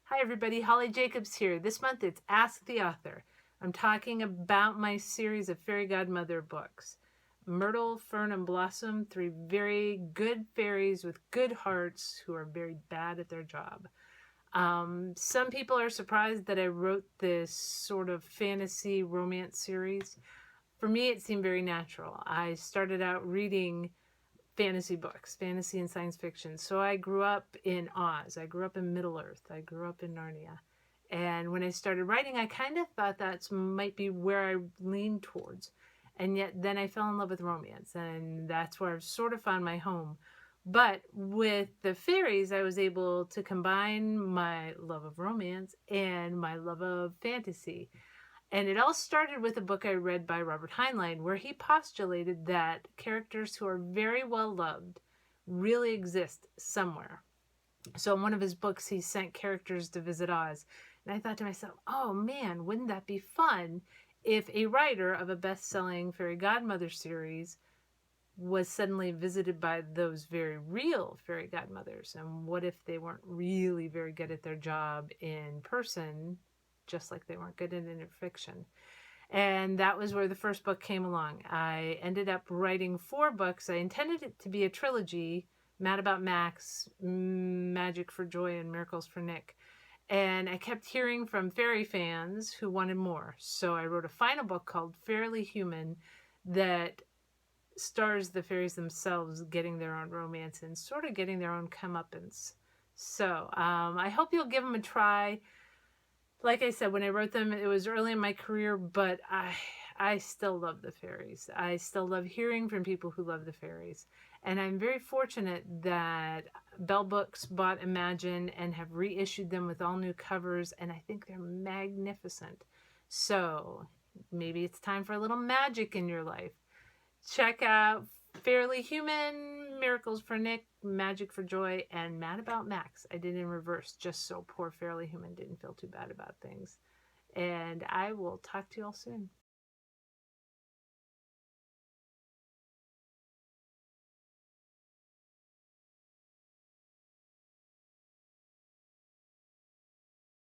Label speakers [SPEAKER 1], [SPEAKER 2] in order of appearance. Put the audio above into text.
[SPEAKER 1] Hi everybody, Holly Jacobs here. This month it's Ask the Author. I'm talking about my series of Fairy Godmother books. Myrtle, Fern, and Blossom, three very good fairies with good hearts who are very bad at their job. Some people are surprised that I wrote this sort of fantasy romance series. For me, it seemed very natural. I started out reading fantasy books, fantasy and science fiction. So I grew up in Oz. I grew up in Middle Earth. I grew up in Narnia. And when I started writing, I kind of thought that might be where I leaned towards. And yet then I fell in love with romance, and that's where I've sort of found my home. But with the fairies, I was able to combine my love of romance and my love of fantasy. And it all started with a book I read by Robert Heinlein, where he postulated that characters who are very well loved really exist somewhere. So in one of his books, he sent characters to visit Oz. And I thought to myself, oh man, wouldn't that be fun if a writer of a best-selling Fairy Godmother series was suddenly visited by those very real fairy godmothers? And what if they weren't really very good at their job in person, just like they weren't good in fiction? And that was where the first book came along. I ended up writing 4 books. I intended it to be a trilogy: Mad About Max, Magic for Joy, and Miracles for Nick. And I kept hearing from fairy fans who wanted more. So I wrote a final book called Fairly Human that stars the fairies themselves getting their own romance and sort of getting their own comeuppance. So I hope you'll give them a try. Like I said, when I wrote them, it was early in my career, but I still love the fairies. I still love hearing from people who love the fairies. And I'm very fortunate that Bell Books bought Imagine and have reissued them with all new covers, and I think they're magnificent. So maybe it's time for a little magic in your life. Check out Fairly Human, Miracles for Nick, Magic for Joy, and Mad About Max. I did in reverse, just so poor Fairly Human didn't feel too bad about things. And I will talk to you all soon.